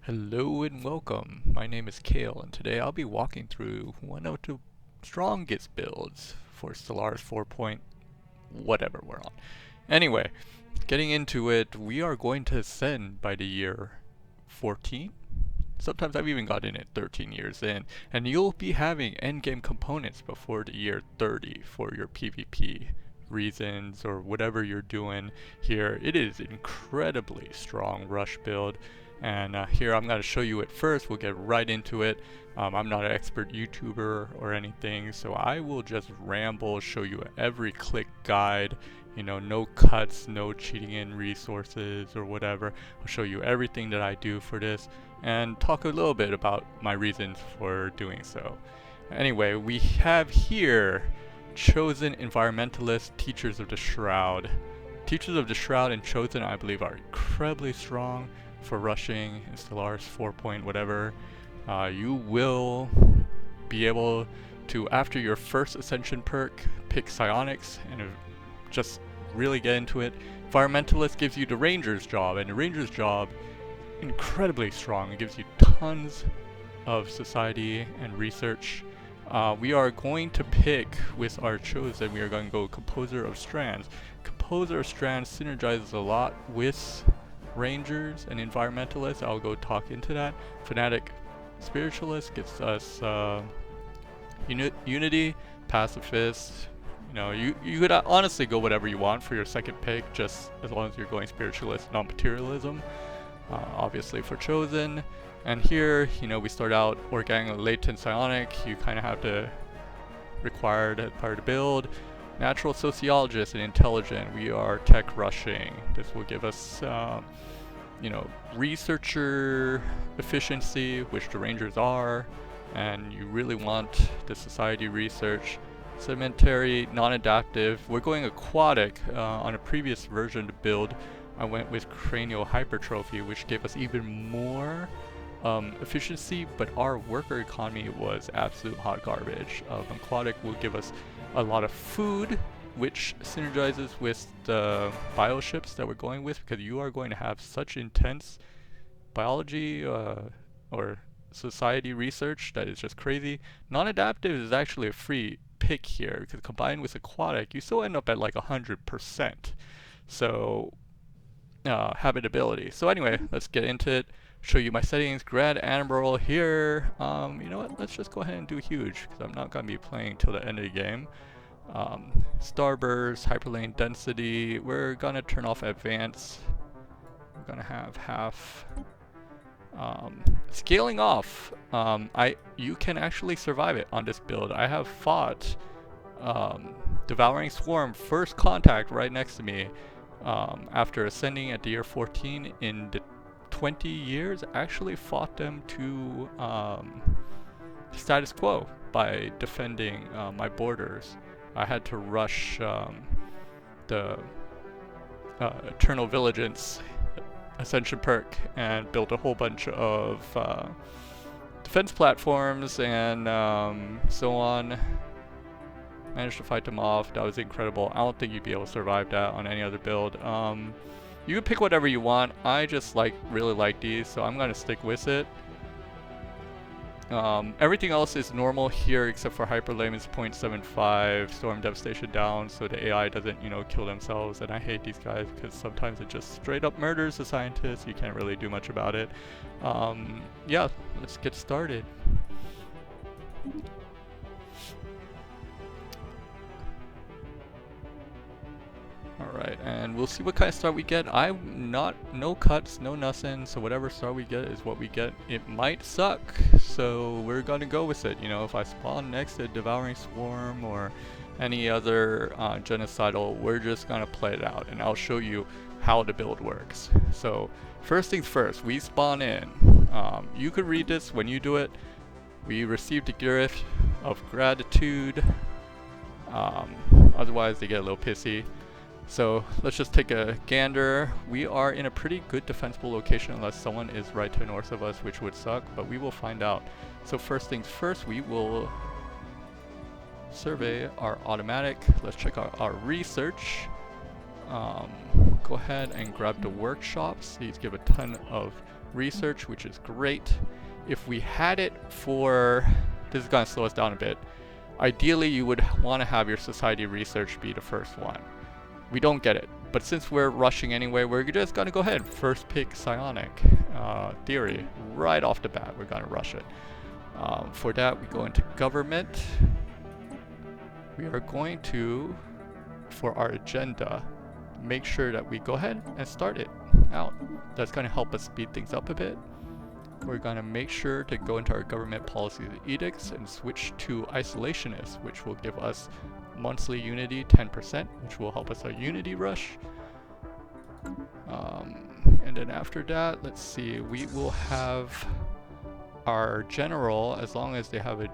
Hello and welcome. My name is Kale, and today I'll be walking through one of the strongest builds for Stellaris 4 point whatever we're on. Anyway, getting into it, we are going to ascend by the year 14. Sometimes I've even gotten it 13 years in, and you'll be having endgame components before the year 30 for your PvP reasons or whatever you're doing here. It is incredibly strong rush build. And here I'm going to show you it first. We'll get right into it. I'm not an expert YouTuber or anything, so I will just ramble, show you every click guide, you know, no cuts, no cheating in resources or whatever. I'll show you everything that I do for this and talk a little bit about my reasons for doing so. Anyway, we have here Chosen, Environmentalist, Teachers of the Shroud. Teachers of the Shroud and Chosen, I believe, are incredibly strong for rushing in Stellaris 4 point whatever. You will be able to, after your first ascension perk, pick psionics and just really get into it. Environmentalist gives you the ranger's job, and the ranger's job incredibly strong. It gives you tons of society and research. We are going to pick with our chosen, we are going to go Composer of Strands. Composer of Strands synergizes a lot with Rangers and Environmentalists. I'll go talk into that. Fanatic Spiritualist gets us Unity, Pacifist. You know, you could honestly go whatever you want for your second pick, just as long as you're going Spiritualist, non-materialism. Obviously for Chosen. And here, you know, we start out organic, latent, psionic. You kind of have to required as part of the build. Natural sociologist and intelligent. We are tech rushing. This will give us, you know, researcher efficiency, which the Rangers are, and you really want the society research. Sedimentary, non-adaptive. We're going aquatic. On a previous version to build, I went with cranial hypertrophy, which gave us even more efficiency, but our worker economy was absolute hot garbage. Aquatic will give us a lot of food, which synergizes with the bioships that we're going with, because you are going to have such intense biology or society research that is just crazy. Non-adaptive is actually a free pick here, because combined with aquatic, you still end up at like 100%. So, habitability. So anyway, let's get into it. Show you my settings. Grand Admiral here. You know what? Let's just go ahead and do huge, because I'm not going to be playing till the end of the game. Starburst, hyperlane density. We're going to turn off advance. We're going to have half. Scaling off. You can actually survive it on this build. I have fought Devouring Swarm first contact right next to me after ascending at the year 14 in the 20 years. Actually fought them to status quo by defending my borders. I had to rush the Eternal Vigilance Ascension perk and built a whole bunch of defense platforms and so on. Managed to fight them off. That was incredible. I don't think you'd be able to survive that on any other build. You can pick whatever you want. I just really like these, so I'm gonna stick with it. Everything else is normal here except for Hyperlame is 0.75, Storm Devastation down, so the AI doesn't, you know, kill themselves. And I hate these guys because sometimes it just straight up murders the scientists. You can't really do much about it. Yeah, let's get started. Alright, and we'll see what kind of start we get. No cuts, no nothing, so whatever start we get is what we get. It might suck, so we're gonna go with it. You know, if I spawn next to Devouring Swarm or any other genocidal, we're just gonna play it out, and I'll show you how the build works. So, first things first, we spawn in. You could read this when you do it. We received a gift of gratitude. Otherwise, they get a little pissy. So let's just take a gander. We are in a pretty good defensible location unless someone is right to the north of us, which would suck, but we will find out. So first things first, we will survey our automatic. Let's check out our research. Go ahead and grab the workshops. These give a ton of research, which is great. If we had it for, this is going to slow us down a bit. Ideally, you would want to have your society research be the first one. We don't get it, but since we're rushing anyway, we're just going to go ahead. First pick psionic theory right off the bat. We're going to rush it. For that, we go into government. We are going to, for our agenda, make sure that we go ahead and start it out. That's going to help us speed things up a bit. We're going to make sure to go into our government policies and edicts and switch to isolationist, which will give us monthly unity 10%, which will help us our unity rush. And then after that, let's see, we will have our general, as long as they have a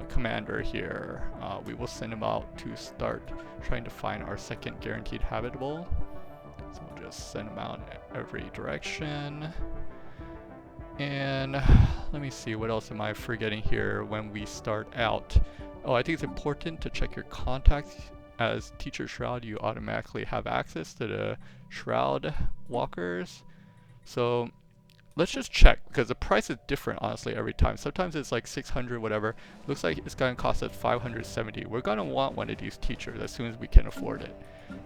commander here, we will send them out to start trying to find our second guaranteed habitable. So we'll just send them out in every direction. And let me see, what else am I forgetting here when we start out? Oh, I think it's important to check your contacts. As Teacher Shroud, you automatically have access to the Shroud walkers. So let's just check, because the price is different honestly every time. Sometimes it's like 600 whatever. Looks like it's going to cost us 570. We're going to want one of these teachers as soon as we can afford it.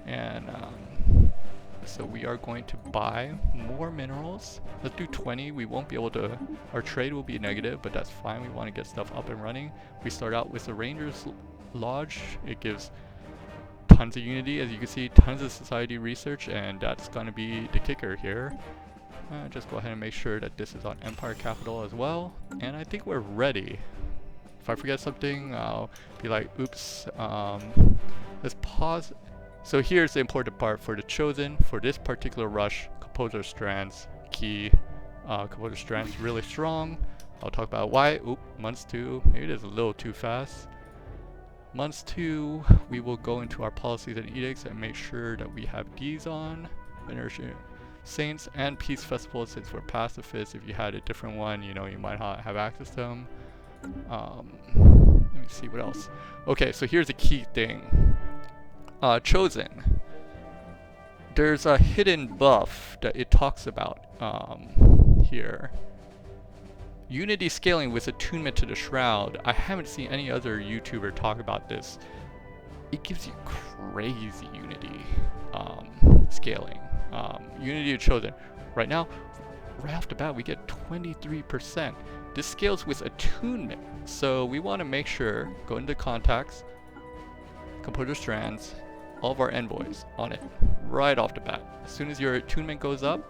And so we are going to buy more minerals. Let's do 20. We won't be able to, our trade will be negative, but that's fine. We want to get stuff up and running. We start out with the Rangers Lodge. It gives tons of unity, as you can see, tons of society research, and that's going to be the kicker here. Just go ahead and make sure that this is on Empire Capital as well. And I think we're ready. If I forget something, I'll be like, oops. Let's pause. So here's the important part for the Chosen. For this particular rush, Composer of Strands, key. Composer of Strands really strong. I'll talk about why. Oop, months 2. Maybe it is a little too fast. Months 2, we will go into our policies and edicts and make sure that we have these on. Veneration Saints and Peace Festival, since we're pacifists. If you had a different one, you know, you might not have access to them. Let me see what else. Okay, so here's a key thing. Chosen. There's a hidden buff that it talks about here. Unity scaling with attunement to the Shroud. I haven't seen any other YouTuber talk about this. It gives you crazy unity scaling. Unity of Chosen. Right now, right off the bat, we get 23%. This scales with attunement. So we want to make sure, go into contacts, Composer of Strands, all of our envoys on it right off the bat. As soon as your attunement goes up,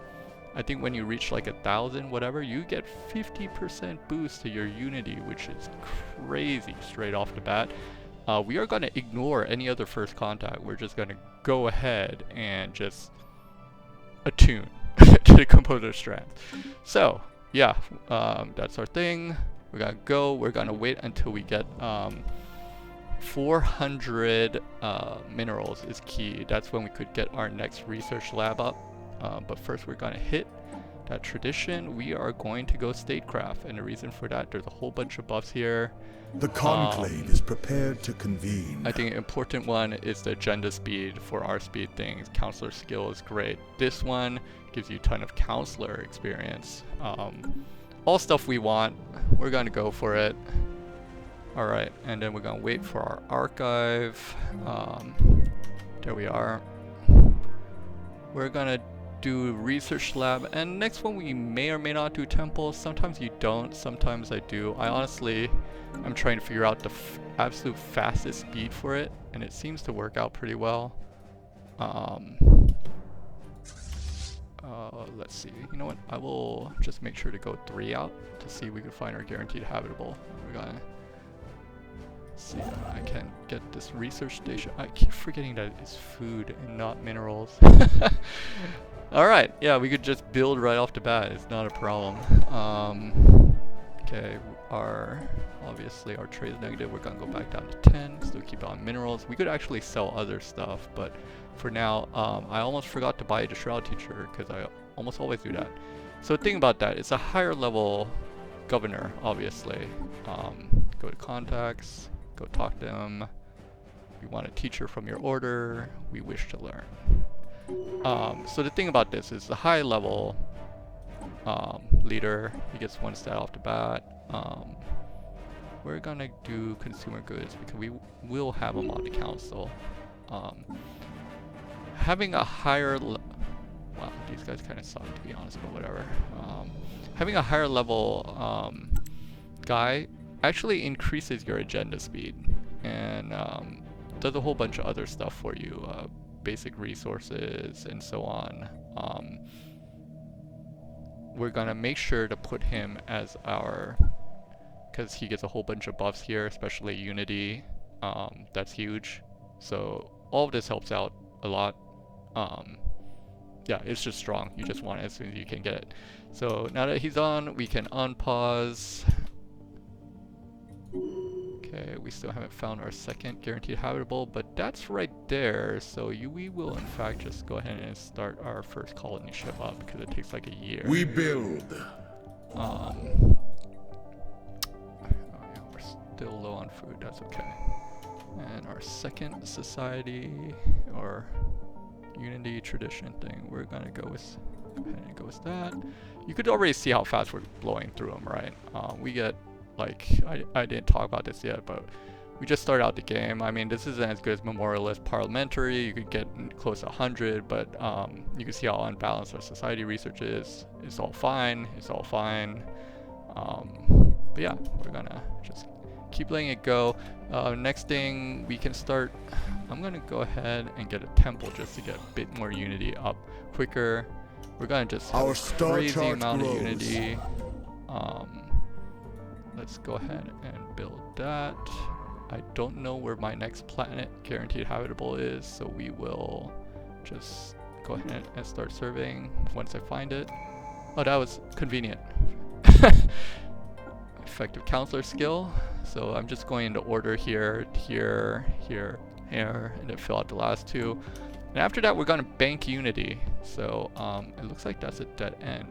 I think when you reach like 1,000 whatever, you get 50% boost to your unity, which is crazy straight off the bat. We are going to ignore any other first contact. We're just going to go ahead and just attune to the Composer of Strands. So yeah, that's our thing. We're going to go. We're going to wait until we get 400 minerals is key. That's when we could get our next research lab up. But first we're going to hit that tradition. We are going to go statecraft, and the reason for that, there's a whole bunch of buffs here. The conclave is prepared to convene. I think an important one is the agenda speed for our speed things. Counselor skill is great. This one gives you a ton of counselor experience. All stuff we want. We're going to go for it. Alright, and then we're going to wait for our archive. There we are. We're going to do research lab, and next one we may or may not do temple. Sometimes you don't, sometimes I do. I honestly, I'm trying to figure out the absolute fastest speed for it, and it seems to work out pretty well. Let's see, you know what, I will just make sure to go 3 out to see if we can find our guaranteed habitable. We're gonna see if I can get this research station. I keep forgetting that it's food and not minerals. Alright, yeah, we could just build right off the bat. It's not a problem. Okay, obviously our trade is negative. We're gonna go back down to 10. Still keep on minerals. We could actually sell other stuff, but for now, I almost forgot to buy the Shroud teacher because I almost always do that. So the thing about that, it's a higher level governor, obviously. Go to contacts, go talk to them. We want a teacher from your order. We wish to learn. So the thing about this is the high level leader. He gets 1 stat off the bat. We're gonna do consumer goods because we will have him on the council. Having a higher wow, these guys kind of suck to be honest, but whatever. Having a higher level guy actually increases your agenda speed and does a whole bunch of other stuff for you, basic resources and so on. We're gonna make sure to put him as our, because he gets a whole bunch of buffs here, especially unity. That's huge. So all of this helps out a lot. Yeah, it's just strong. You just want it as soon as you can get it. So now that he's on, we can unpause. Okay, we still haven't found our second guaranteed habitable, but that's right there. So we will in fact just go ahead and start our first colony ship up because it takes like a year. We build. Oh yeah, we're still low on food. That's okay. And our second society or unity tradition thing, we're gonna go with that. You could already see how fast we're blowing through them, right? We get like I didn't talk about this yet, but we just started out the game. I mean, this isn't as good as Memorialist Parliamentary. You could get close to 100, but you can see how unbalanced our society research is. It's all fine. It's all fine. But yeah, we're gonna just keep letting it go. Next thing we can start, I'm gonna go ahead and get a temple just to get a bit more unity up quicker. We're gonna just have a crazy amount of unity. Let's go ahead and build that. I don't know where my next planet guaranteed habitable is, so we will just go ahead and start surveying once I find it. Oh, that was convenient. Effective counselor skill. So I'm just going into order here, here, and then fill out the last two. And after that, we're gonna bank unity. So it looks like that's a dead end,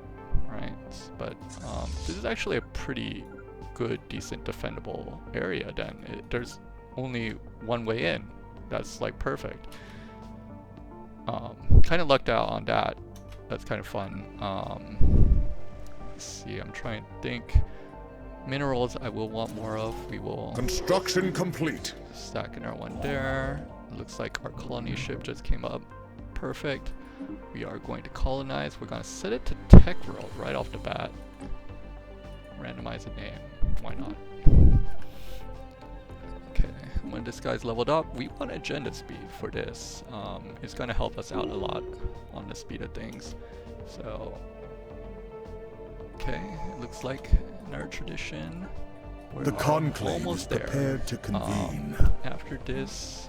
right? But this is actually a pretty good, decent, defendable area then. There's only one way in. That's like perfect. Kind of lucked out on that. That's kind of fun. Let's see, I'm trying to think. Minerals I will want more of. We will Construction complete. stack in our one there. Looks like our colony ship just came up. Perfect. We are going to colonize. We're going to set it to tech world right off the bat. Randomize a name. Why not? Okay, when this guy's leveled up, we want agenda speed for this. It's going to help us out a lot on the speed of things. So, okay, it looks like in our tradition, we're The conclave is almost prepared there. to convene. After this,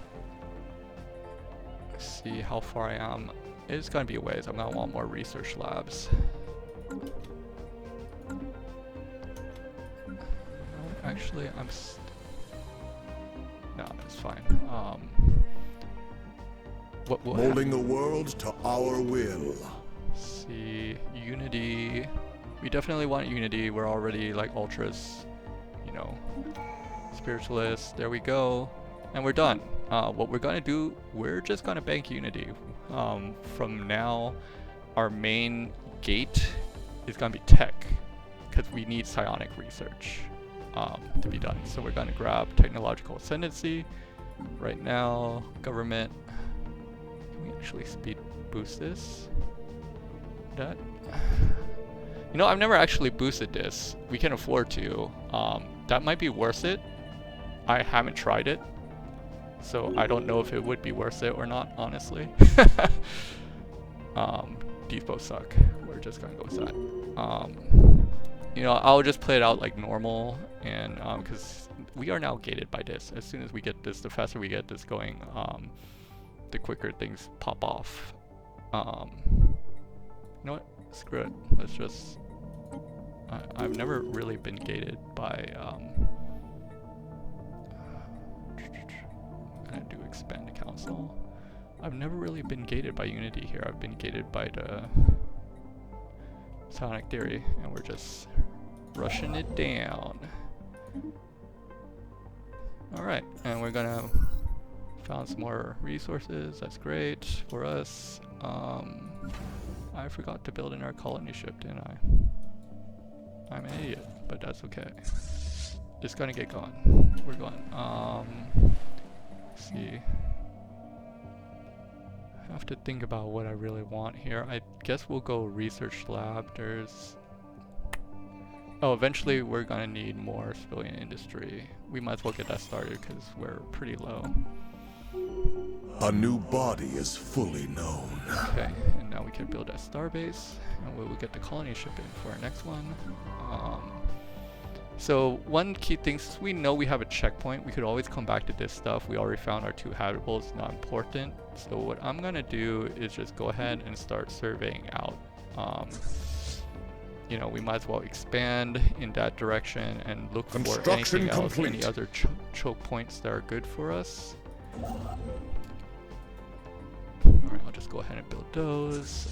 let's see how far I am. It's going to be a ways. I'm going to want more research labs. Actually, no, it's fine. What will Molding the world to our will. see, unity. We definitely want unity. We're already like ultras, you know, spiritualists. There we go, and we're done. What we're gonna do, we're just gonna bank unity. From now, our main gate is gonna be tech, because we need psionic research to be done. So we're gonna grab technological ascendancy. Right now, government. Can we actually speed boost this? That. You know, I've never actually boosted this. We can afford to. That might be worth it. I haven't tried it, so I don't know if it would be worth it or not, honestly. These both suck. We're just gonna go with that. You know, I'll just play it out like normal, and because we are now gated by this. As soon as we get this, the faster we get this going, the quicker things pop off. You know what? Screw it. Let's just. I've never really been gated by. I do expand the council. I've never really been gated by unity here. I've been gated by the psionic theory, and we're just rushing it down. Alright, and we're gonna found some more resources. That's great for us. I forgot to build in our colony ship, didn't I? I'm an idiot, but that's okay. Just gonna get going. We're going. Let's see. I have to think about what I really want here. I guess we'll go research lab. There's... Oh, eventually we're gonna need more civilian industry. We might as well get that started because we're pretty low. A new body is fully known. Okay, and now we can build that starbase, and we will get the colony ship in for our next one. So one key thing, since we know we have a checkpoint, we could always come back to this stuff. We already found our 2 habitables, not important. So what I'm gonna do is just go ahead and start surveying out. You know, we might as well expand in that direction and look for anything else, any other choke points that are good for us. Alright, I'll just go ahead and build those.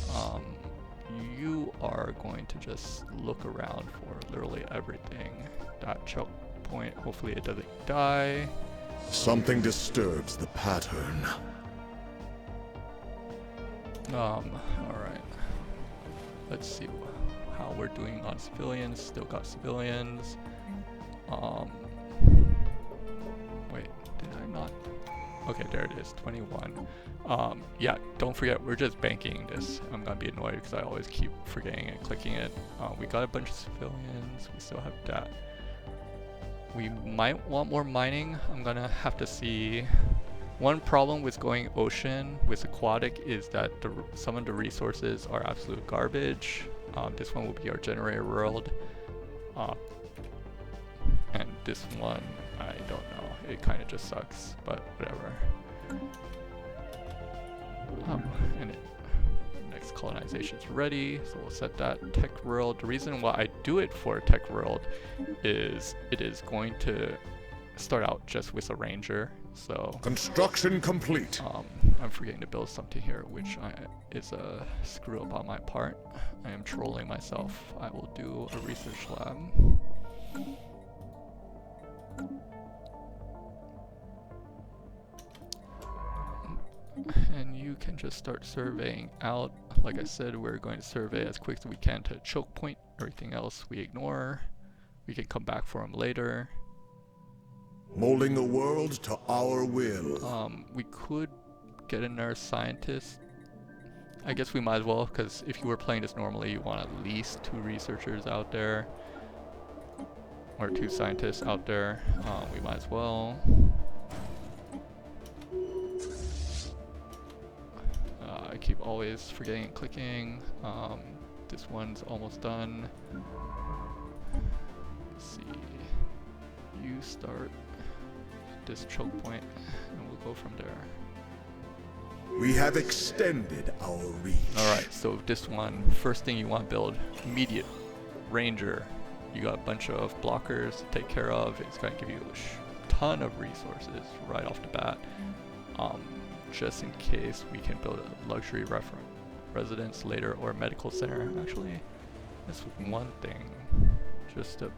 You are going to just look around for literally everything. That choke point, hopefully it doesn't die. Something disturbs the pattern. Alright. Let's see how we're doing on civilians. Still got civilians. Wait, did I not? Okay, there it is, 21. Yeah, don't forget, we're just banking this. I'm gonna be annoyed because I always keep forgetting and clicking it. We got a bunch of civilians, we still have that. We might want more mining. I'm gonna have to see. One problem with going ocean with aquatic is that some of the resources are absolute garbage. This one will be our generator world. And this one, I don't know. It kind of just sucks, but whatever. And next colonization is ready, so we'll set that tech world. The reason why I do it for tech world is it is going to start out just with a ranger. So construction complete. I'm forgetting to build something here, which is a screw up on my part. I am trolling myself. I will do a research lab. And you can just start surveying out. Like I said, we're going to survey as quick as we can to choke point. Everything else we ignore. We can come back for them later. Molding the world to our will. We could get another scientist. I guess we might as well, because if you were playing this normally, you want at least 2 researchers out there. Or 2 scientists out there. We might as well. I keep always forgetting and clicking. This one's almost done. Let's see. You start this choke point, and we'll go from there. We have extended our reach. Alright, so this one, first thing you want to build, immediate ranger. You got a bunch of blockers to take care of. It's going to give you a ton of resources right off the bat. Just in case we can build a luxury residence later, or a medical center. Actually, that's one thing, just to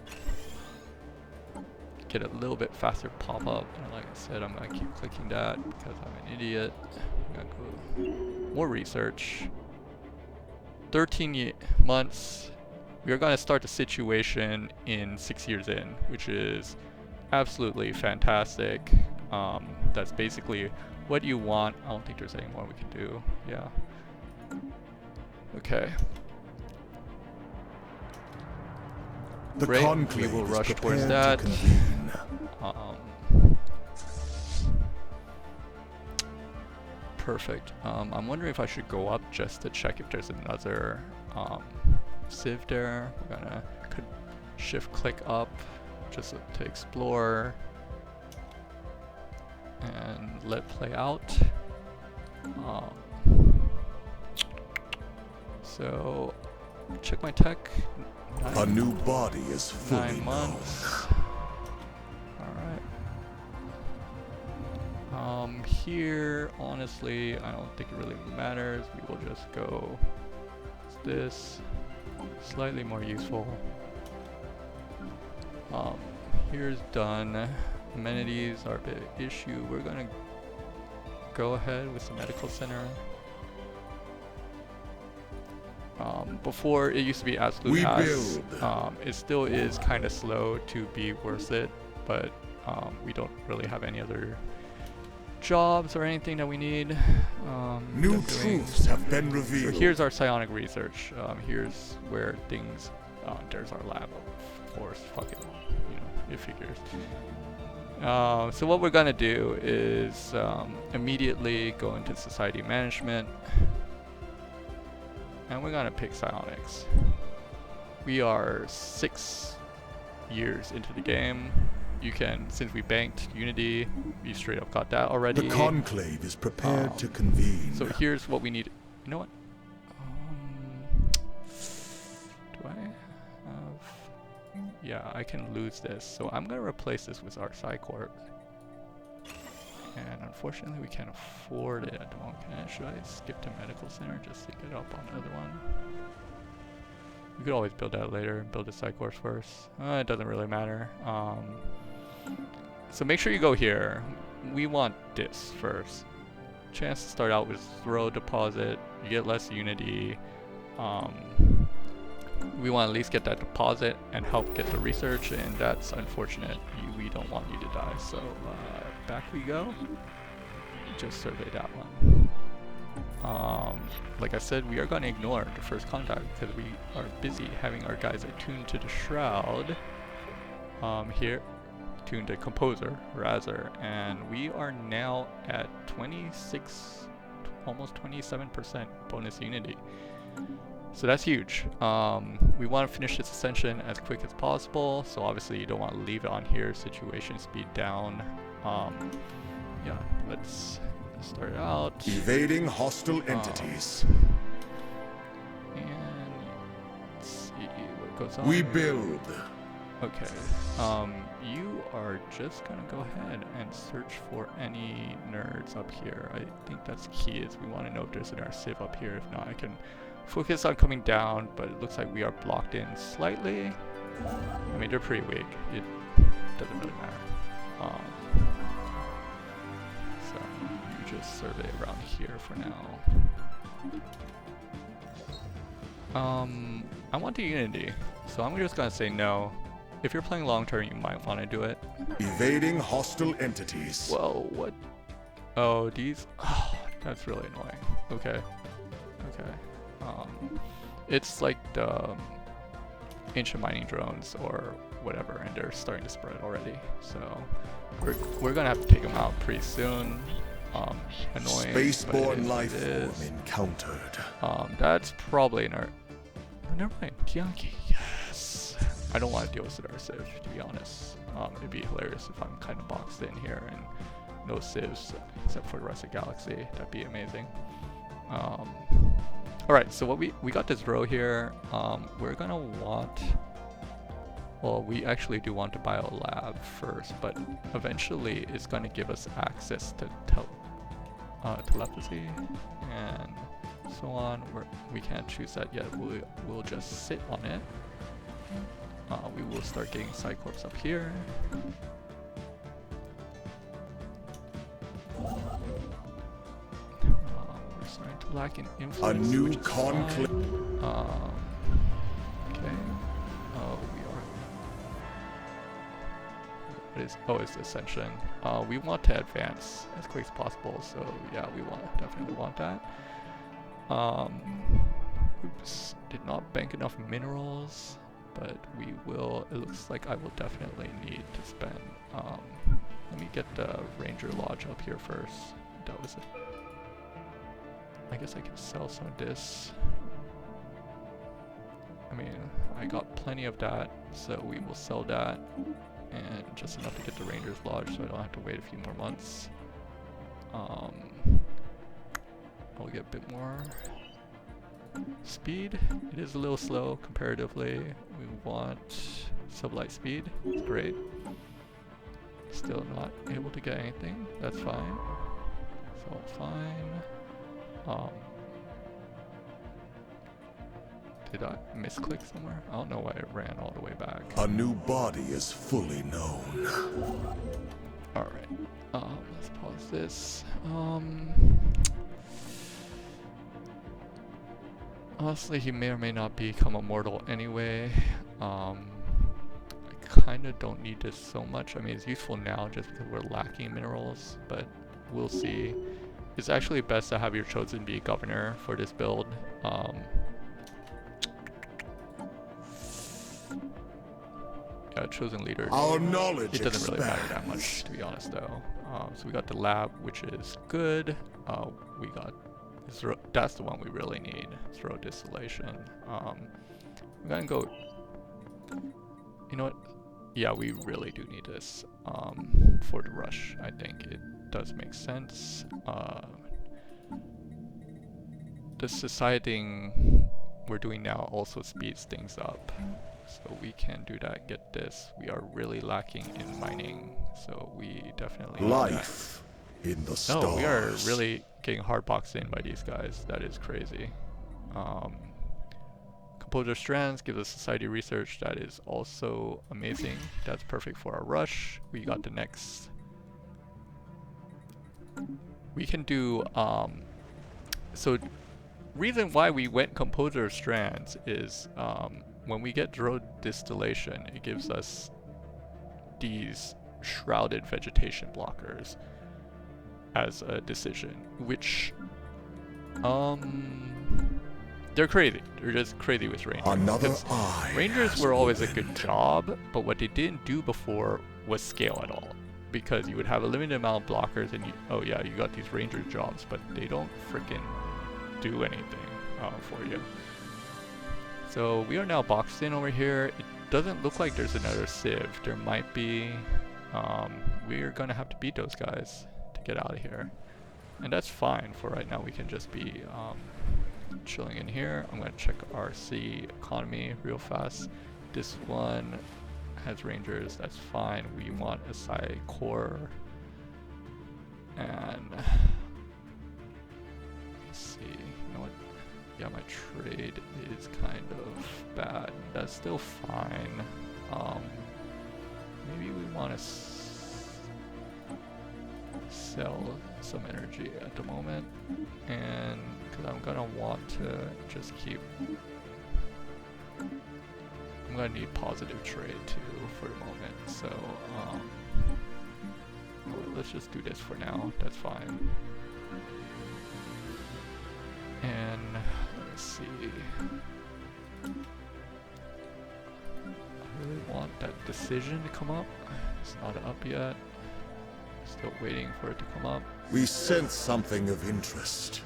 get a little bit faster pop up. And like I said, I'm gonna keep clicking that because I'm an idiot. I'm gonna go more research. 13 months. We are gonna start the situation in 6 years in, which is absolutely fantastic. That's basically what you want. I don't think there's any more we can do. Yeah. Okay. The Great. We conclave will is rush towards prepared that. to convene. Perfect. I'm wondering if I should go up just to check if there's another civ there. We're gonna shift click up just to explore and let play out. So check my tech. A new body is fully 9 months. Alright. Here, honestly, I don't think it really matters. We will just go with this. Slightly more useful. Here's done. Amenities are a bit issue. We're gonna go ahead with the medical center. Before it used to be absolute We ass. build. It still is kind of slow to be worth it, but we don't really have any other jobs or anything that we need. New truths have been revealed. So here's our psionic research. Here's where things. There's our lab, of course. Fucking, it figures. So what we're gonna do is immediately go into society management, and we're gonna pick psionics. We are 6 years into the game. You can, since we banked Unity, we straight up got that already. The conclave is prepared to convene. So here's what we need. You know what? Do I have? Yeah, I can lose this. So I'm gonna replace this with our Psycorp. And unfortunately, we can't afford it at the moment. Should I skip to medical center just to get up on the other one? We could always build that later. Build the Psycorp first. It doesn't really matter. So make sure you go here. We want this first. Chance to start out with 0 deposit. You get less Unity. We want to at least get that deposit and help get the research, and that's unfortunate. We don't want you to die. So back we go. Just survey that one. Like I said, we are going to ignore the first contact because we are busy having our guys attuned to the Shroud. Here, tuned to Composer, rather, and we are now at 26, almost 27% bonus Unity. So that's huge. We want to finish this ascension as quick as possible, so obviously you don't want to leave it on here. Situation speed down. Yeah, let's start it out. Evading hostile entities. And let's see what goes on. We build. Okay. You are just gonna go ahead and search for any nerds up here. I think that's the key, is we want to know if there's an Civ up here. If not, I can focus on coming down, but it looks like we are blocked in slightly. I mean, they're pretty weak. It doesn't really matter. So you just survey around here for now. I want the Unity, so I'm just gonna say no. If you're playing long term, you might want to do it. Evading hostile entities. Whoa, what? Oh, these. Oh, that's really annoying. Okay. It's like the ancient mining drones or whatever, and they're starting to spread already. So we're gonna have to take them out pretty soon. Annoying. Spaceborne life form encountered. That's probably an art. Oh, never mind. Tianki. Yes. I don't want to deal with Stellaris, to be honest. It'd be hilarious if I'm kind of boxed in here and no civs except for the rest of the galaxy. That'd be amazing. Alright, so what we got this row here. We're gonna want, well, we actually do want to buy a lab first, but eventually it's going to give us access to telepathy and so on. We can't choose that yet. We'll just sit on it. We will start getting Psycorps up here. We're starting to lack in influence. A new conclave. Okay. Oh, we are. What is? Oh, it's Ascension. We want to advance as quick as possible. So yeah, we definitely want that. Oops, did not bank enough minerals. But we will, it looks like I will definitely need to spend, let me get the Ranger Lodge up here first. That was it. I guess I can sell some of this. I mean, I got plenty of that, so we will sell that. And just enough to get the Ranger's Lodge so I don't have to wait a few more months. I'll get a bit more speed. It is a little slow comparatively. We want sublight speed. Great. Still not able to get anything. That's fine. It's all fine. Did I misclick somewhere? I don't know why it ran all the way back. A new body is fully known. Alright. Let's pause this. Honestly, he may or may not become immortal anyway. I kind of don't need this so much. I mean, it's useful now just because we're lacking minerals, but we'll see. It's actually best to have your chosen be governor for this build. Yeah, chosen leader. Our knowledge It doesn't really matter that expands. much, to be honest, though. So we got the lab, which is good. We got that's the one we really need. Throw distillation. We're gonna go. You know what? Yeah, we really do need this for the rush. I think it does make sense. The society thing we're doing now also speeds things up. So we can do that, get this. We are really lacking in mining, so we definitely need Life in the stars. No, we are really getting hard boxed in by these guys. That is crazy. Composer of Strands gives us society research. That is also amazing. That's perfect for our rush. We got the next. We can do so reason why we went Composer of Strands is when we get Shroud distillation, it gives us these shrouded vegetation blockers as a decision, which they're crazy. They're just crazy with Rangers. Another eye. Rangers were always a good job, but what they didn't do before was scale at all. Because you would have a limited amount of blockers and you, oh yeah, you got these Ranger jobs, but they don't freaking do anything for you. So we are now boxed in over here. It doesn't look like there's another Civ. There might be. We're gonna have to beat those guys to get out of here. And that's fine for right now. We can just be chilling in here. I'm gonna check RC economy real fast. This one has Rangers, that's fine. We want a Psi core. And let's see, you know what? Yeah, my trade is kind of bad. That's still fine. Maybe we want to sell some energy at the moment, and because I'm gonna want to just keep. I'm gonna need positive trade too for the moment. So let's just do this for now. That's fine. And let's see. I really want that decision to come up. It's not up yet. Still waiting for it to come up. We sense something of interest.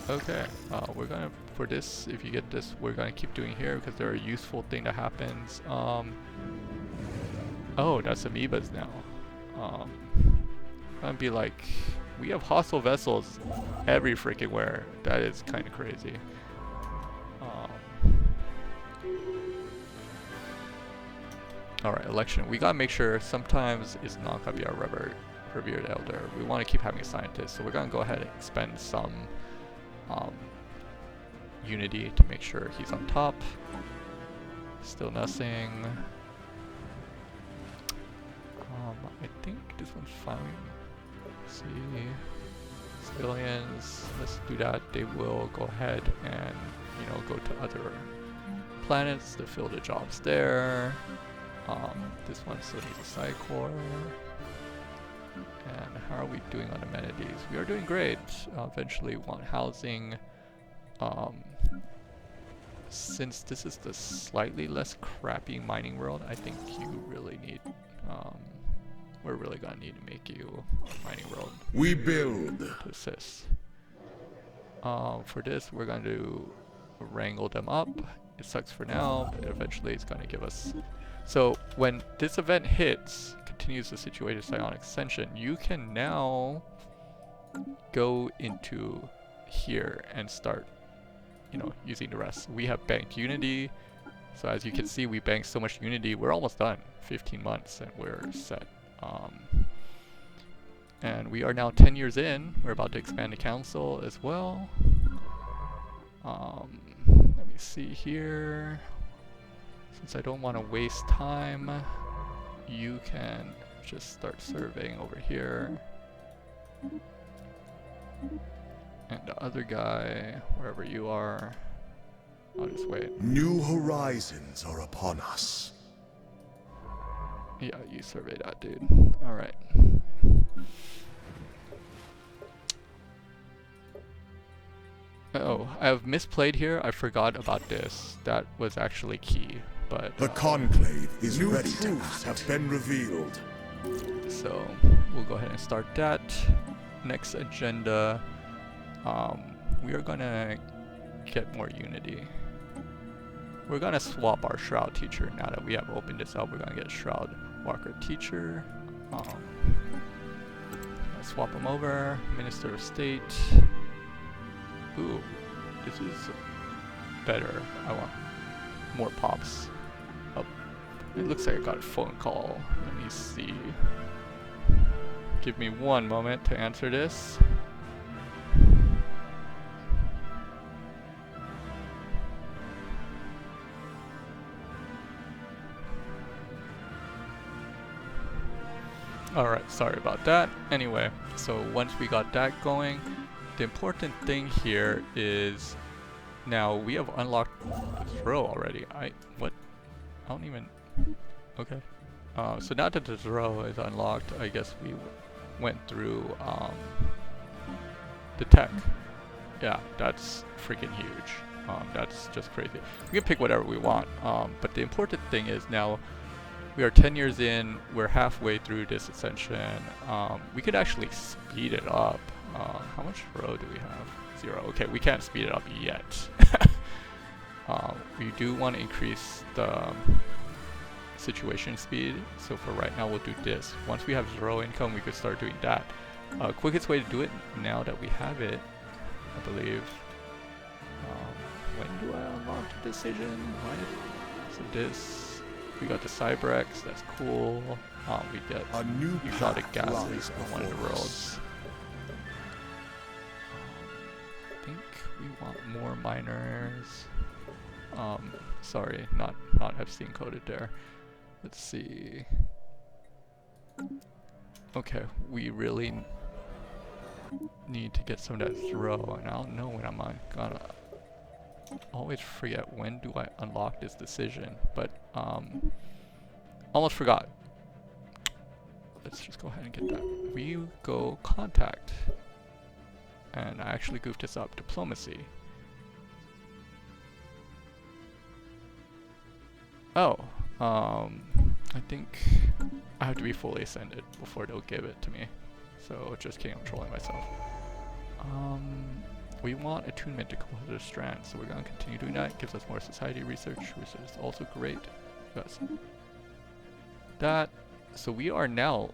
Okay, we're gonna, for this, if you get this, we're gonna keep doing here because they're a useful thing that happens. Oh, that's amoebas now. Gonna be like, we have hostile vessels every freaking where. That is kind of crazy. Alright, election. We gotta make sure sometimes it's not gonna be our revered elder. We want to keep having a scientist, so we're gonna go ahead and expend some unity to make sure he's on top. Still nothing. I think this one's fine. Let's see. Civilians, let's do that. They will go ahead and, you know, go to other planets to fill the jobs there. This one still needs a Psi core. And how are we doing on amenities? We are doing great. Eventually we want housing. Since this is the slightly less crappy mining world, I think you really need, we're really gonna need to make you a mining world. We build To assist. For this, we're going to wrangle them up. It sucks for now, but eventually it's going to give us. So when this event hits, continues the situation psionic ascension, you can now go into here and start, you know, using the rest. We have banked unity, so as you can see, we banked so much unity. We're almost done. 15 months, and we're set. And we are now 10 years in. We're about to expand the council as well. Let me see here. Since I don't want to waste time, you can just start surveying over here. And the other guy, wherever you are, I'll just wait. New horizons are upon us. Yeah, you survey that, dude. Alright. Oh, I have misplayed here. I forgot about this. That was actually key, but... The Conclave is ready to act. Have been revealed. So, we'll go ahead and start that. Next agenda, we are gonna get more unity. We're gonna swap our Shroud teacher now that we have opened this up. We're gonna get a Shroud Walker teacher. Swap him over. Minister of State. Ooh, this is better. I want more pops. Oh, it looks like I got a phone call. Let me see. Give me one moment to answer this. Alright, sorry about that. Anyway, so once we got that going, the important thing here is now we have unlocked this row already. What? I don't even... Okay. So now that this row is unlocked, I guess we went through the tech. Yeah, that's freaking huge. That's just crazy. We can pick whatever we want, but the important thing is now we are 10 years in, we're halfway through this ascension. We could actually speed it up. How much row do we have? 0. Okay, we can't speed it up yet. We do want to increase the situation speed, so for right now we'll do this. Once we have 0 income, we could start doing that. Quickest way to do it now that we have it, I believe. When do I unlock the decision? So this. We got the Cybrex, that's cool. We get a new exotic gases on one of the roads. I think we want more miners. Sorry, not Epstein coded there. Let's see. Okay, we really need to get some of that 0, and I don't know when I'm gonna always forget when do I unlock this decision, but almost forgot. Let's just go ahead and get that. We go contact, and I actually goofed this up. Diplomacy. Oh, I think I have to be fully ascended before they'll give it to me. So just kidding, I'm trolling myself. We want attunement to Composer of Strands, so we're going to continue doing that. It gives us more society research, which is also great. Yes. That, so we are now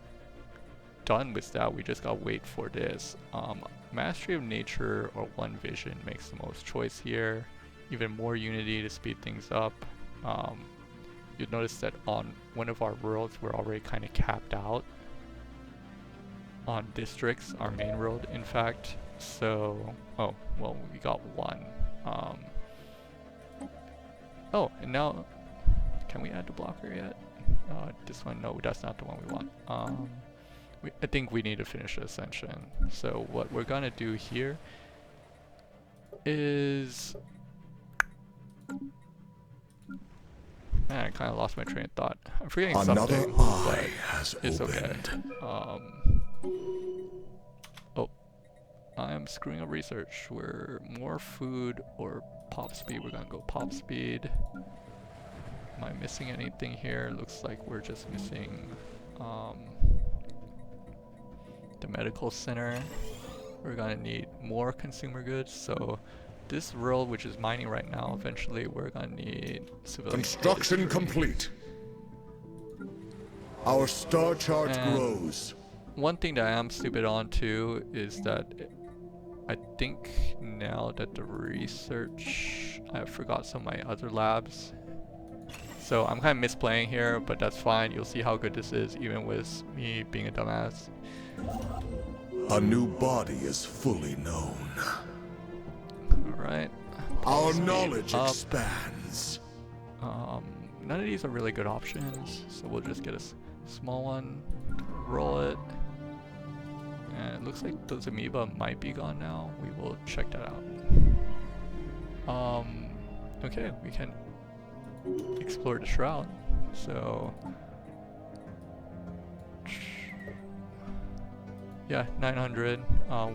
done with that. We just got to wait for this. Mastery of Nature or One Vision makes the most choice here. Even more unity to speed things up. You'll notice that on one of our worlds, we're already kind of capped out on districts, our main world, in fact. So, oh, well, we got 1. Oh, and now, can we add the blocker yet? This one, no, that's not the one we want. I think we need to finish the ascension. So what we're gonna do here is... Man, I kind of lost my train of thought. I'm forgetting something, but it's okay. Oh, I'm screwing up research. We're more food or pop speed. We're gonna go pop speed. Am I missing anything here? Looks like we're just missing the medical center. We're gonna need more consumer goods. So this world, which is mining right now, eventually we're gonna need civilian construction industry. Complete. Our star chart grows. One thing that I am stupid on too is that I think now that the research, I forgot some of my other labs. So I'm kind of misplaying here, but that's fine. You'll see how good this is even with me being a dumbass. A new body is fully known. Alright. Our knowledge expands. None of these are really good options, so we'll just get a small one, roll it, And it looks like those amoeba might be gone now. We will check that out. Okay, we can explore the shroud. So yeah, 900.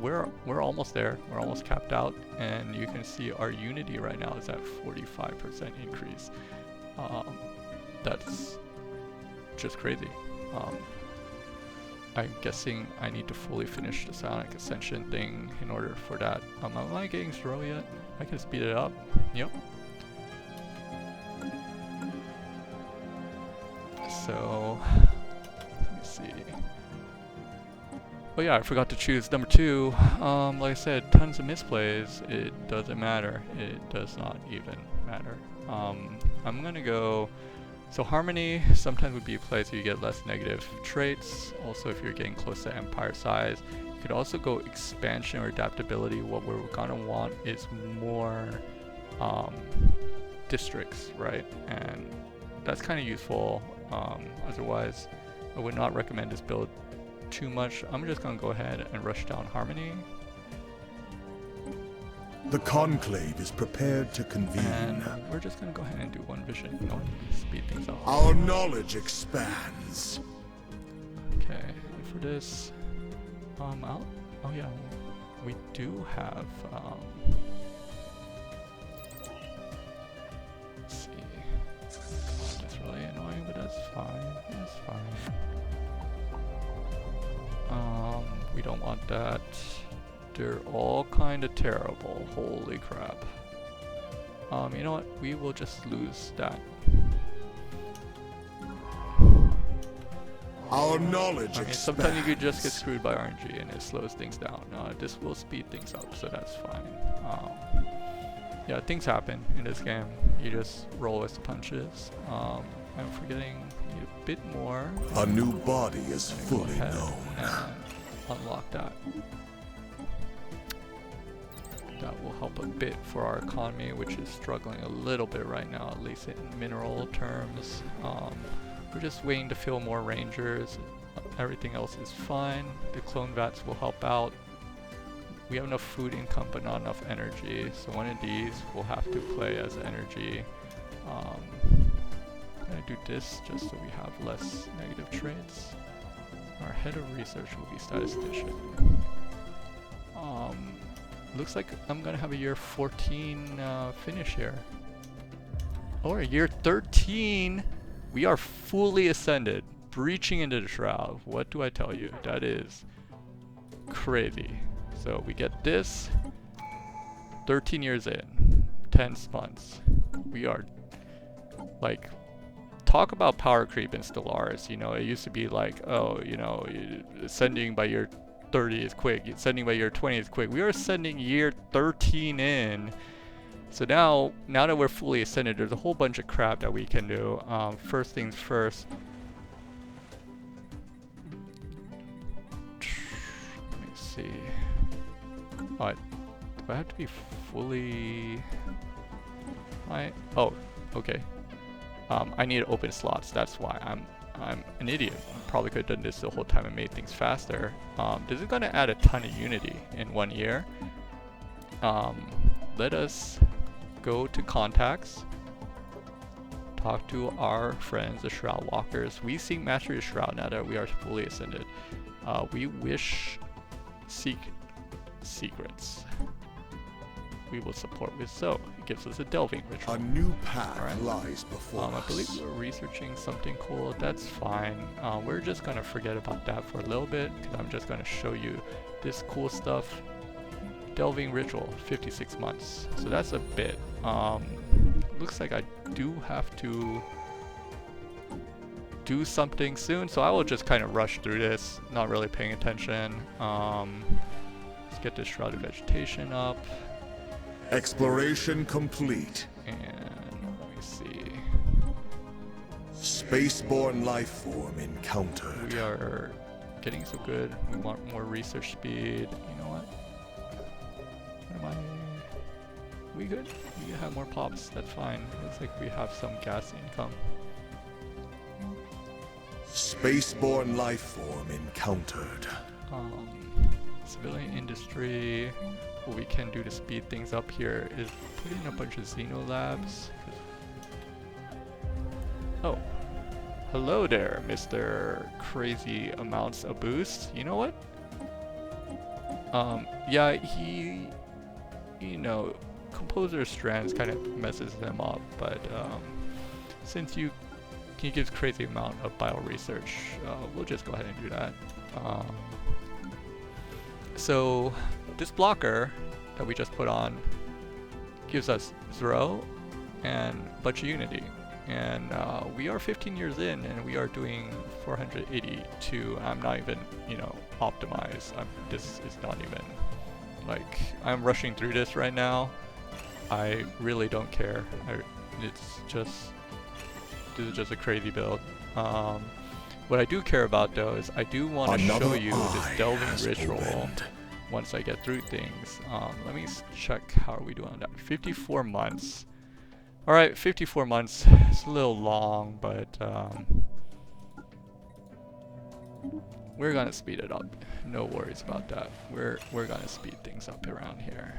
We're almost there. We're almost capped out, and you can see our unity right now is at 45% increase. That's just crazy. I'm guessing I need to fully finish the psionic ascension thing in order for that. Am I getting slow yet? I can speed it up. Yep. So let me see. Oh yeah, I forgot to choose number 2. Like I said, tons of misplays. It doesn't matter. It does not even matter. I'm gonna go. So harmony sometimes would be a place where you get less negative traits. Also, if you're getting close to empire size, you could also go expansion or adaptability. What we're gonna want is more districts, right? And that's kind of useful. Otherwise, I would not recommend this build too much. I'm just gonna go ahead and rush down harmony. The conclave is prepared to convene. And we're just gonna go ahead and do one vision. You know, speed things up. Our knowledge expands. Okay, and for this, oh yeah, we do have, let's see. God, that's really annoying, but that's fine. That's fine. We don't want that. They're all kind of terrible. Holy crap. You know what? We will just lose that. Our knowledge expands. Sometimes you could just get screwed by RNG and it slows things down. This will speed things up, so that's fine. Yeah, things happen in this game. You just roll with the punches. I'm forgetting a bit more. A new body is fully known. And unlock that. That will help a bit for our economy, which is struggling a little bit right now, at least in mineral terms. We're just waiting to fill more rangers. Everything else is fine. The clone vats will help out. We have enough food income, but not enough energy. So one of these will have to play as energy. I'm gonna do this just so we have less negative traits. Our head of research will be statistician. Looks like I'm gonna have a year 14 finish here. Or year 13. We are fully ascended, breaching into the shroud. What do I tell you? That is crazy. So we get this. 13 years in, 10 months. We are like, talk about power creep in Stellaris. You know, it used to be like, oh, you know, ascending by year 30 is quick, ascending by year 20 is quick. We are ascending year 13 in. So now that we're fully ascended, there's a whole bunch of crap that we can do. First things first. Let me see. Do I have to be fully... Oh, okay. I need to open slots. That's why I'm an idiot. Probably could have done this the whole time and made things faster. This is going to add a ton of unity in 1 year. Let us go to contacts. Talk to our friends, the Shroud Walkers. We seek mastery of Shroud now that we are fully ascended. We wish seek secrets. We will support with so. It gives us a delving ritual. A new path lies before us. I believe we're researching something cool. That's fine. We're just gonna forget about that for a little bit because I'm just gonna show you this cool stuff. Delving ritual, 56 months. So that's a bit. Looks like I do have to do something soon. So I will just kind of rush through this, not really paying attention. Let's get this shrouded vegetation up. Exploration complete. And let me see. Spaceborne life form encountered. We are getting so good. We want more research speed. You know what? What am I? We good? We have more pops. That's fine. Looks like we have some gas income. Spaceborne life form encountered. civilian industry. What we can do to speed things up here is put in a bunch of Xeno labs. Oh, hello there, Mr. Crazy Amounts of Boost. You know what? Yeah, he, you know, Composer of Strands kind of messes them up, but since he gives crazy amount of bio research, we'll just go ahead and do that. So this blocker that we just put on gives us 0 and a bunch of unity. And we are 15 years in and we are doing 482. I'm not even, you know, optimized. This is not even, like, I'm rushing through this right now. I really don't care. This is just a crazy build. What I do care about though is I do want to show you this delving ritual once I get through things. Let me check how are we doing on that. 54 months. Alright, 54 months. It's a little long, but we're gonna speed it up. No worries about that. We're gonna speed things up around here.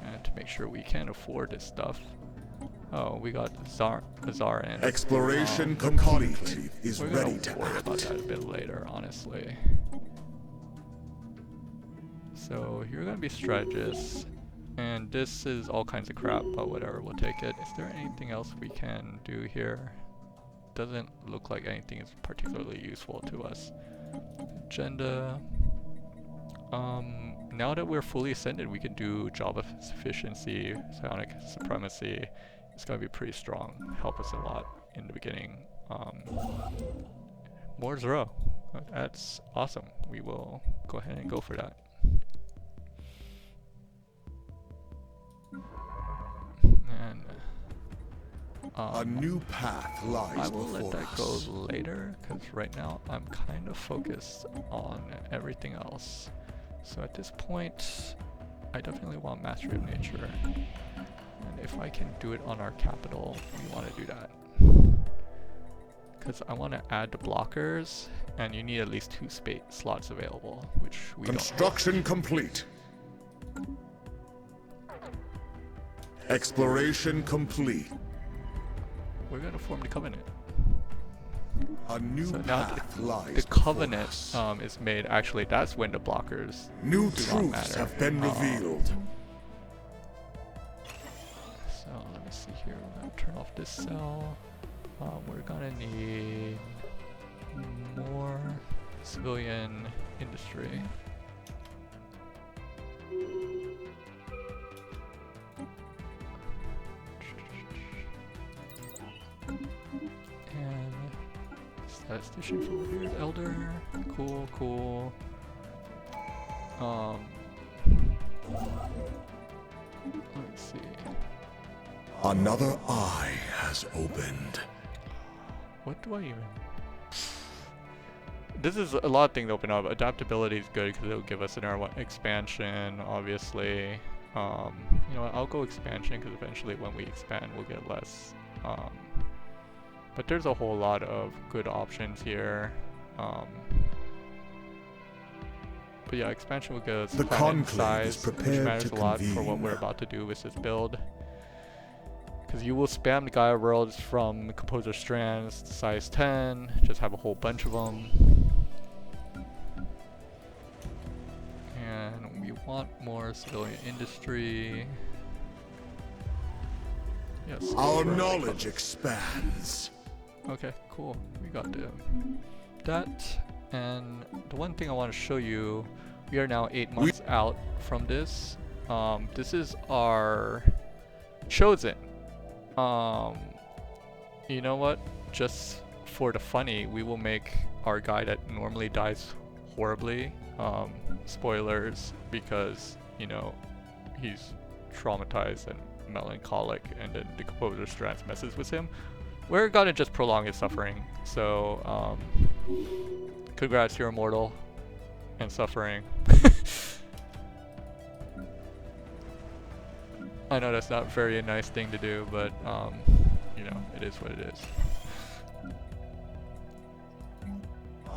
And to make sure we can afford this stuff. Oh, we got Azar and exploration complete is ready to worry about that a bit later, honestly. So here are gonna be strategists, and this is all kinds of crap, but whatever, we'll take it. Is there anything else we can do here? Doesn't look like anything is particularly useful to us. Agenda. Now that we're fully ascended, we can do job efficiency, psionic supremacy. It's gonna be pretty strong. Help us a lot in the beginning. More 0. That's awesome. We will go ahead and go for that. And a new path lies I will let that go us. later, because right now I'm kind of focused on everything else. So at this point, I definitely want Mastery of Nature. And if I can do it on our capital, we want to do that. Because I want to add the blockers, and you need at least 2 slots available, which we Construction complete. Exploration complete. We're going to form the Covenant. A new So now path lies the Covenant is made. Actually, that's when the blockers new do not truths matter. have been revealed. So let me see here. We're going to turn off this cell. We're going to need more civilian industry. And statistician for weird elder. Cool, cool. Let's see. Another eye has opened. What do I even? This is a lot of things to open up. Adaptability is good because it'll give us an expansion, obviously. You know what, I'll go expansion because eventually when we expand we'll get less. But there's a whole lot of good options here. But yeah, expansion will get us The planet conclave is size, which prepared matters to a lot for what convene. we're about to do with this build. Because you will spam the Gaia worlds from Composer of Strands to size 10, just have a whole bunch of them. And we want more civilian industry. Yes. Our knowledge expands. Okay, cool. We got that. And the one thing I want to show you, we are now 8 months out from this. This is our Chosen. You know what? Just for the funny, we will make our guy that normally dies horribly. Spoilers, because, you know, he's traumatized and melancholic, and then the Composer of Strands messes with him. We're gonna just prolong his suffering. So, congrats, you're immortal and suffering. I know that's not a very nice thing to do, but you know, it is what it is.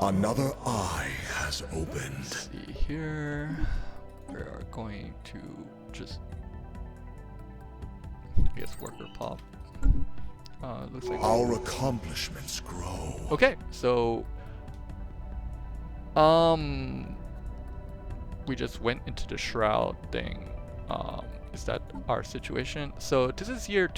Another eye has opened. Let's see here. We are going to just, I guess, worker pop. Looks like our accomplishments grow. Okay, so we just went into the Shroud thing. Is that our situation? So this is year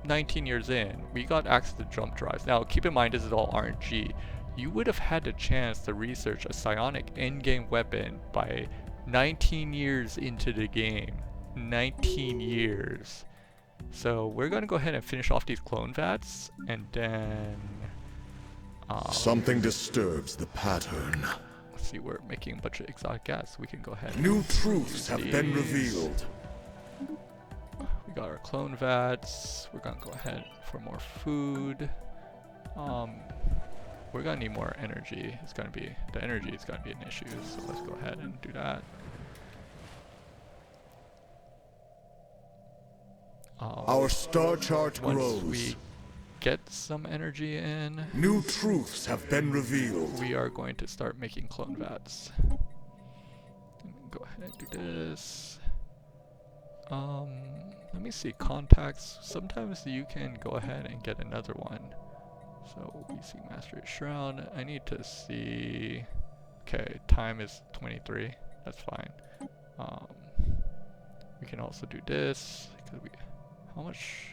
19 years in. We got access to jump drives. Now keep in mind this is all RNG. You would have had the chance to research a psionic endgame weapon by 19 years into the game. 19 years. So we're gonna go ahead and finish off these clone vats, and then something disturbs the pattern. let's see, we're making a bunch of exotic gas. We can go ahead and new truths have been revealed. We got our clone vats. We're gonna go ahead for more food. We're gonna need more energy. It's gonna be, the energy is gonna be an issue, so let's go ahead and do that. Our star chart grows. Once we get some energy in, new truths have been revealed. we are going to start making clone vats. Go ahead and do this. Let me see, contacts. Sometimes you can go ahead and get another one. So we see Master Shroud. I need to see. Okay, time is 23. That's fine. We can also do this because we. How much?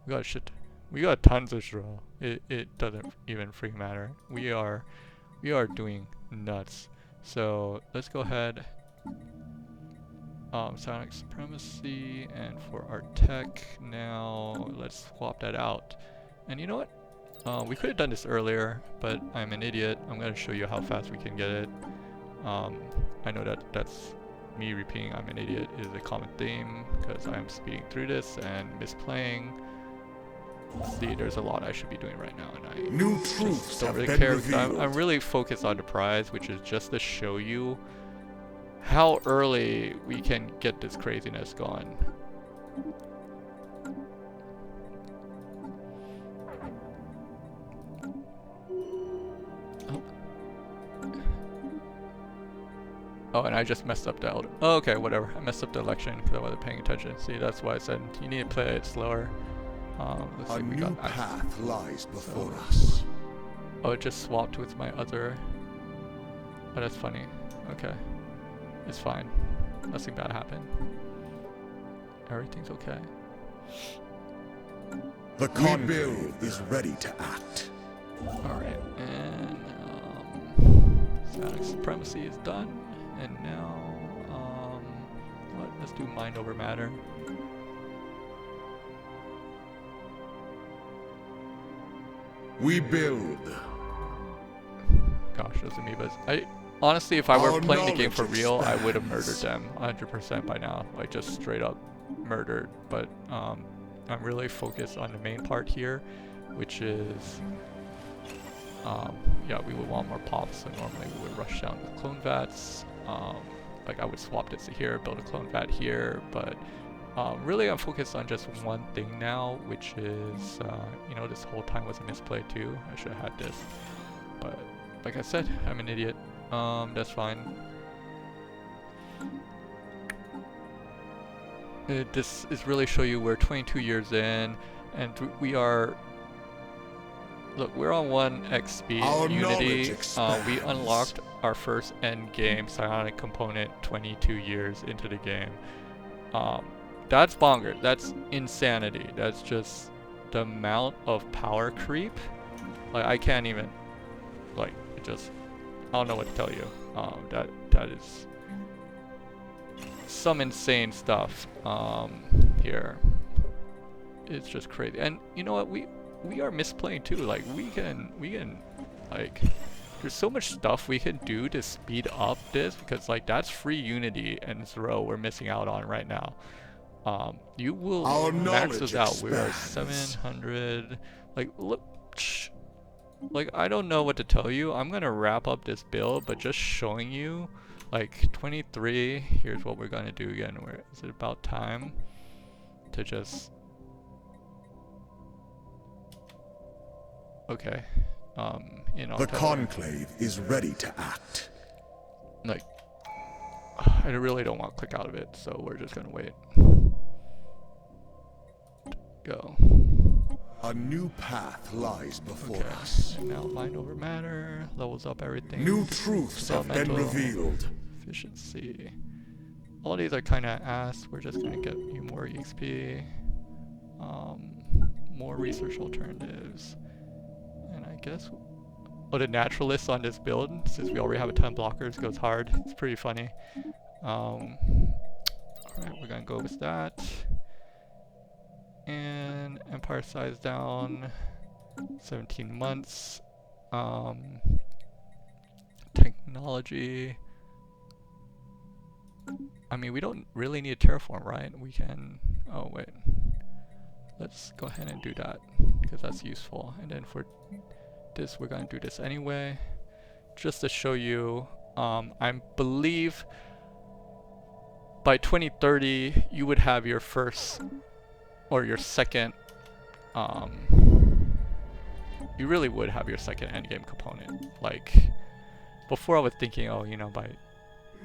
We got shit. We got tons of Shroud. It doesn't even freaking matter. We are doing nuts. So let's go ahead. Psionic supremacy, and for our tech now, let's swap that out. And you know what? We could have done this earlier, but I'm an idiot. I'm gonna show you how fast we can get it. I know that's me repeating I'm an idiot is a common theme because I'm speeding through this and misplaying. See, there's a lot I should be doing right now, and I new truths don't have really been care. revealed. I'm really focused on the prize, which is just to show you how early we can get this craziness going. Oh, and I just messed up the elder. Oh, okay, whatever. I messed up the election because I wasn't paying attention. See, that's why I said you need to play it slower. Let's see, A we new got path lies before us. Oh, it just swapped with my other. Oh, that's funny. Okay. It's fine. Nothing bad happened. Everything's okay. The conclave is ready to act. Alright, and psionic supremacy is done. And now, let's do mind over matter. We build. Gosh, those amoebas. Honestly, if I were playing the game for real, I would have murdered them 100% by now. Like, just straight up murdered. But, I'm really focused on the main part here, which is, yeah, we would want more pops, so normally we would rush down with clone vats. Like, I would swap this to here, build a clone vat here, but really I'm focused on just one thing now, which is, you know, this whole time was a misplay too. I should have had this. But, like I said, I'm an idiot. That's fine. This is really show you we're 22 years in, and we are... Look, we're on 1x speed Unity. We unlocked our first end game psionic component 22 years into the game. That's bonkers. That's insanity. That's just the amount of power creep. Like, I can't even, like, it just, I don't know what to tell you. That is some insane stuff here. It's just crazy. And you know what? We are misplaying too. Like, we can like, there's so much stuff we can do to speed up this, because like that's free Unity and Zero we're missing out on right now. You will max us out. We are 700. Like, look, like, I don't know what to tell you. I'm gonna wrap up this build, but just showing you, like, 23. Here's what we're gonna do again. Is it about time to just? Okay, in on The Tether. Conclave is ready to act. Like, I really don't want to click out of it, so we're just gonna wait. Go. A new path lies before Okay. us. And now mind over matter levels up everything. New truths have been Elemental, revealed. Efficiency. All these are kind of ass. We're just gonna get you more EXP, more research alternatives, and I guess. Oh, the naturalist on this build, since we already have a ton of blockers, goes hard. It's pretty funny. Alright, we're gonna go with that. And empire size down 17 months. Technology. I mean, we don't really need a terraform, right? We can. Oh, wait. Let's go ahead and do that because that's useful. And then for this, we're gonna do this anyway, just to show you. I believe by 2030 you would have your first or your second. You really would have your second endgame component. Like before, I was thinking, oh, you know, by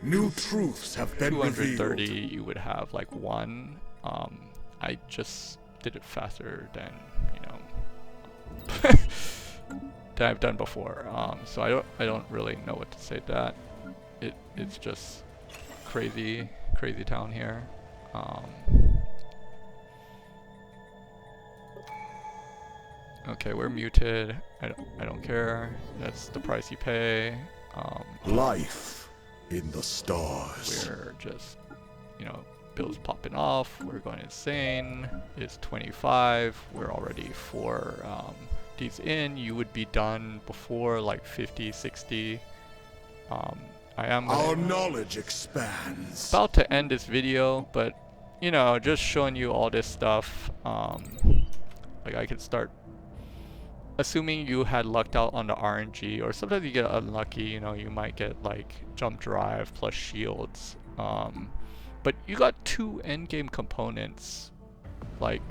New truths have been 230 revealed. you would have like one. I just did it faster than, you know, that I've done before. So I don't really know what to say to that. It's just crazy town here. Okay, we're muted. I don't care. That's the price you pay. Life in the stars. We're just, you know, bills popping off. We're going insane. It's 25. We're already 4 these in. You would be done before like 50, 60. I am Our knowledge expands. about to end this video, but you know, just showing you all this stuff. Like I could start. Assuming you had lucked out on the RNG, or sometimes you get unlucky, you know, you might get like jump drive plus shields. But you got 2 endgame components. Like,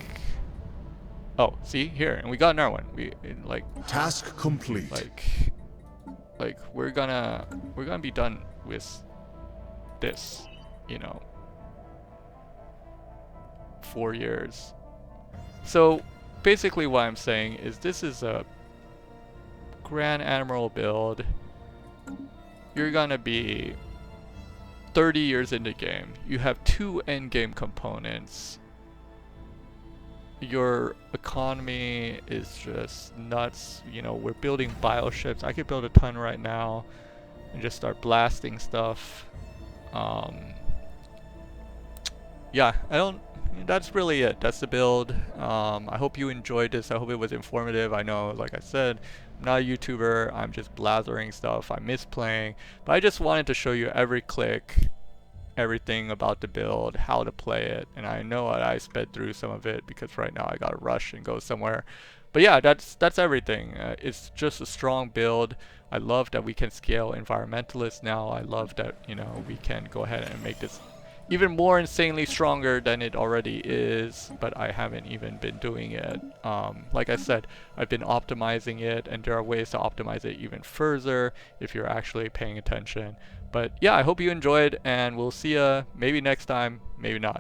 oh, see here, and we got another one. We like Task complete. like we're gonna be done with this, you know, 4 years. So basically what I'm saying is this is a Grand Admiral build. You're gonna be 30 years into the game. You have 2 endgame components. Your economy is just nuts. You know, we're building bioships. I could build a ton right now and just start blasting stuff. Yeah, that's really it. That's the build. I hope you enjoyed this. I hope it was informative. I know, like I said, I'm not a YouTuber. I'm just blathering stuff. I miss playing. But I just wanted to show you every click, everything about the build, how to play it. And I know I sped through some of it because right now I gotta rush and go somewhere. But yeah, that's everything. It's just a strong build. I love that we can scale Environmentalist now. I love that, you know, we can go ahead and make this even more insanely stronger than it already is, but I haven't even been doing it. Like I said, I've been optimizing it, and there are ways to optimize it even further if you're actually paying attention. But yeah, I hope you enjoyed, and we'll see ya maybe next time, maybe not.